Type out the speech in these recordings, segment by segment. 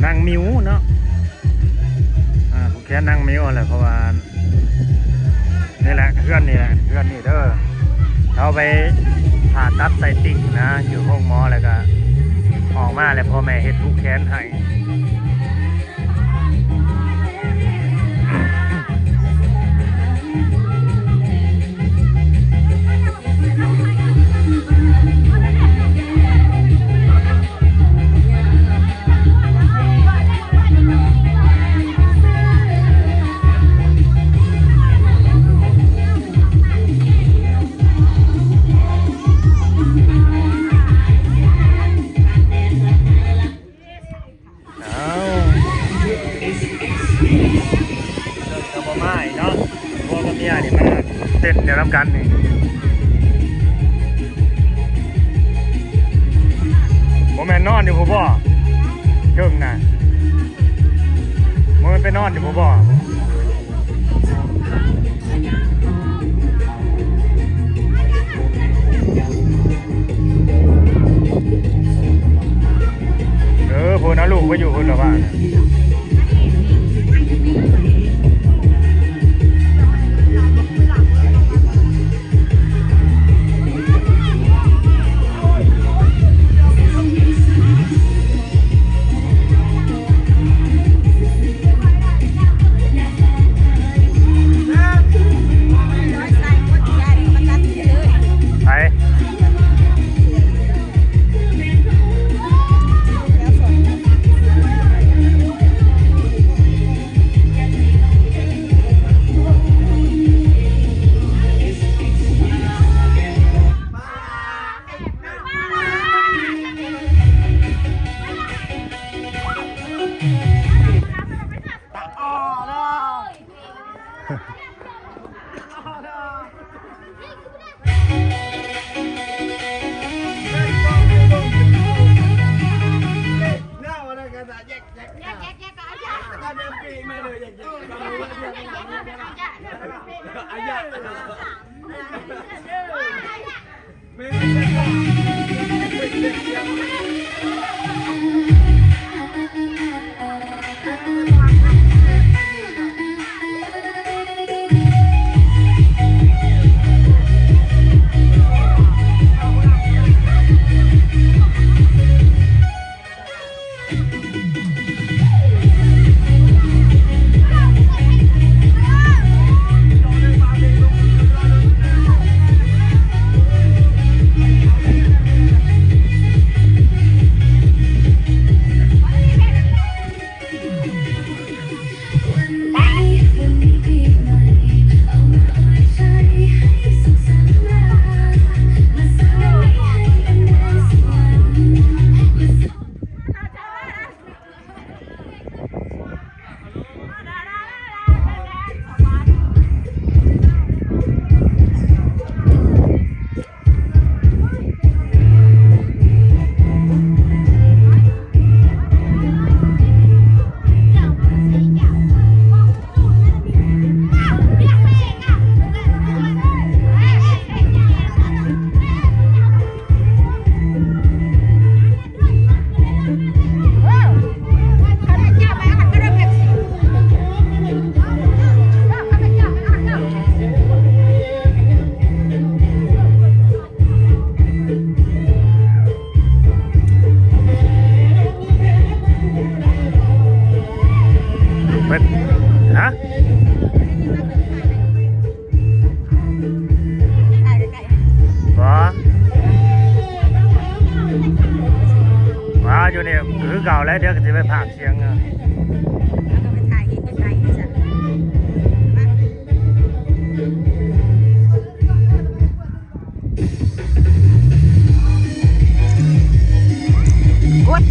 นางมิวเนาะผูกแขนนางมิวอะไรเพราะว่านี่แหละเพื่อนนี่แหละเพื่อนนี่เด้อเขาไปผ่าตัดไตติ่งนะอยู่ห้องหมอแล้วก็ออกมาแล้วพ่อแม่เฮ็ดผูกแขนให้เดี๋ยวทำกันนี่ผมแม่นอนอยู่ผมบ่เก่งนะมันไปนอนอยู่ผมบ่พูดนะลูกไปอยู่พูดหรอว่าอยู่นี่คือเก่าแล้วเดี๋ยวก็จะไปผ่าเชียงแล้วก็ไปถ่ายอีกไกลๆนี่จ้ะกด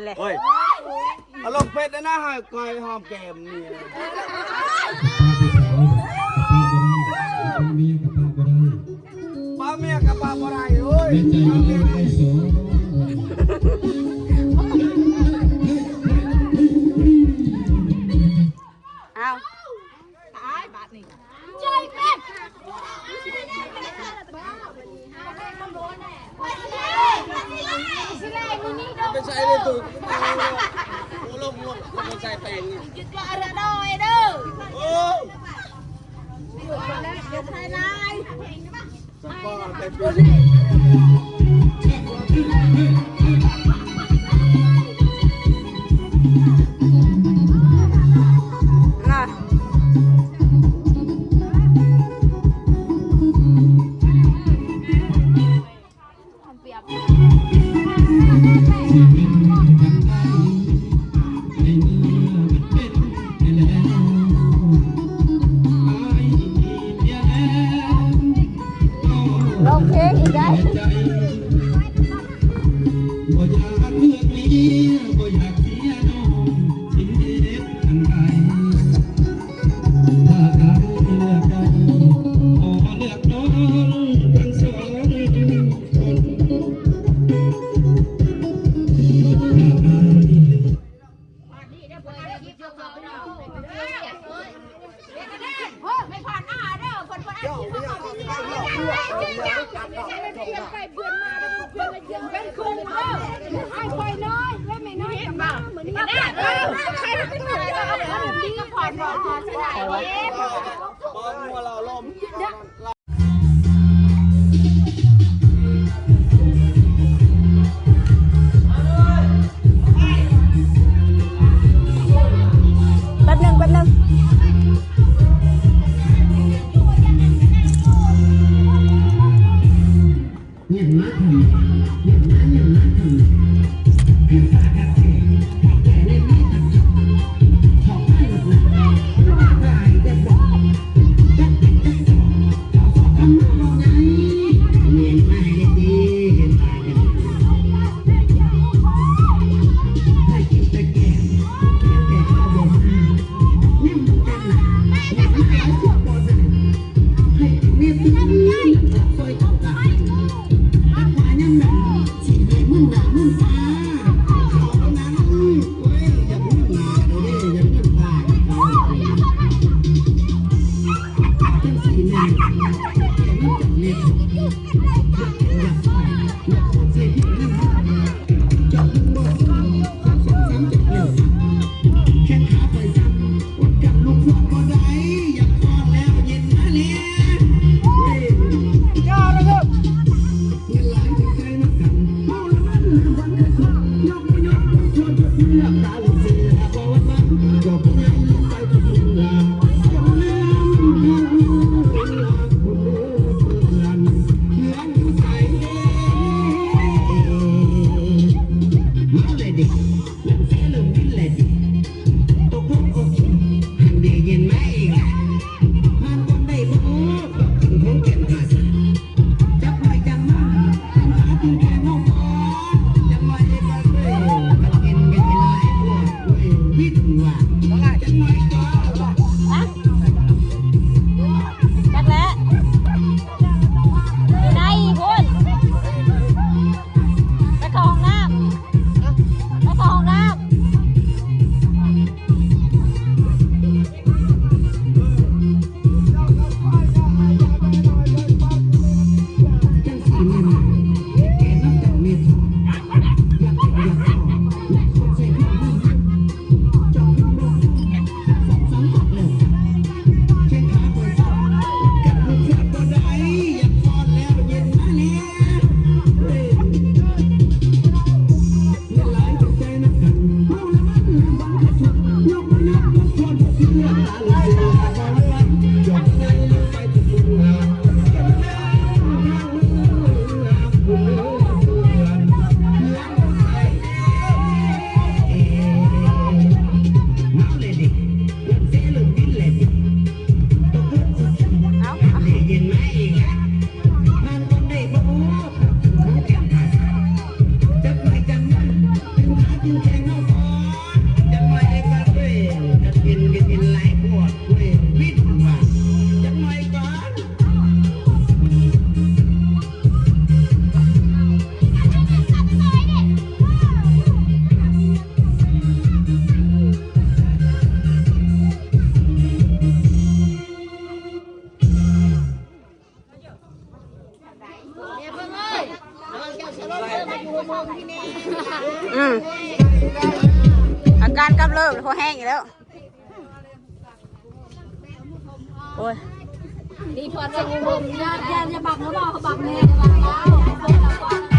เลย เฮ้ยเอาลงเป็ดนะนะให้ก้อยหอมแก้มนี่ป้าเมียกับป้าบ่ได้เอ้ยเอาตายบาทนี่ใจเป็ดไม่ใช่เลยถูกลงไม่ใช่เต็ง จุดละระดอยเด้อ โอ้ เดี๋ยวไทยไลน์ สปอร์ตเป็นน่ะเปรียบ ร้องเพลงอีกได้ไม่ผ่านหน้าเด้อคนคนนั้นเป็นครูเด้อไอ้คอยน้อยไว้ไม่น้อยกับบ้าเหมือนนี้ใครเป็นตัวดีก็ผ่อนใช่ไหมบอลมัวเราลม แป๊บนึงอย่างนั้นทำอย่างนั้นทำเป็นปากกาเทแต่ในนี้ทำขอให้หมดนะว่าใครจะบอกจะเป็นจะสอนทำมาบอกไงเมียนไม่ได้ดีเห็นตากันให้กินแต่แกงข้าวบนนี่มันกันนะไม่ได้ชั่วบนให้เมียพี่ซอยเข้ากันยังแบบสิ่งใดมึงด่ามึงตาเขานั้นเว้ยอย่ามึงด่าเด้อย่ามึงด่าจังสีแม่แกมึงจังเล็กอย่าเสียที่นั่นจับมึงบ่ซ้ำจับเร็วแค่ขาไปซ้ำวัดกันลูกฟอดบ่ได้อยากฟอดแล้วเย็นมาเลยย่อเลยครับเงินหลายถึงใจนักกันเมาแล้วมันวันกระสุนยกไม่ยกชวนจะเสียตาลุเสียพอวันนั้นจบยังไปทุกเรื่องจบแล้วเวลาคุณเลื่อนเลื่อนใส่มาเลยดิเล่นเสียเรื่องนี้เลยดิตกลงโอเคหันเดียเย็นไหมอีกล่ะผ่านคนได้บ่ก็ถึงของแก่นหาสจับไปจังมาหาถึงแก่น้องก่อนจังมาเย็นมาเลยมันกินกันเป็นไรพวกเว้ยวิทย์ว่าจังมาก่อน จักแล้วอยู่ไหนคุณไปเข้าห้องน้ำไปเข้าห้องน้ำ จังสีแม่มาแกน้ำจังเม็ดอยากขออยากคนใส่ผ้าหุ้มจับหุ้มลงสองกอกเลย ห้งอีกแล้วโอ้ย ดีทวนสงบอย่าบักนะบอกเขาบักแม่บักแล้ว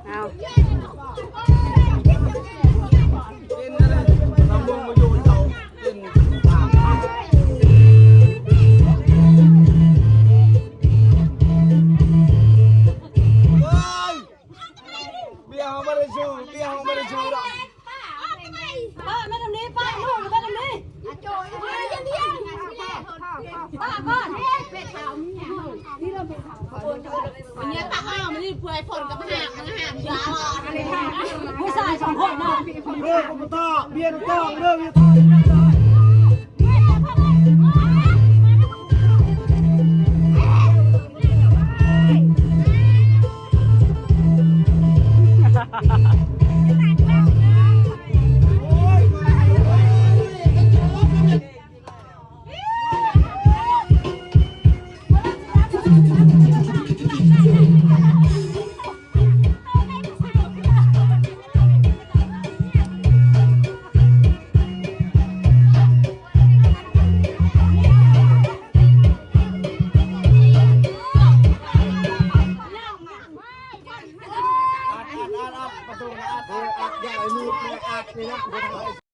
เอา กินอะไรลำวงมาอยู่เตากินถามเบี้ยเขาไม่ได้ชูเบี้ยเขาไม่ได้ชูหรอก ป้าแม่ตรงนี้ป้าลูกแม่ตรงนี้โจ้ยป้าอย่างนี้ป้าก่อนเป็ดขาวนี่เราเป็ดขาววันนี้ป้าอ้าวมันนี่เพื่อผลกับหามยาอะไรค่ะผู้ชายสองคนเนาะ เรื่องของพ่อเบี้ยต้องต้องเรื่องเบี้ยต้องประตูนะอัดใหญ่มีอัดนี่นะ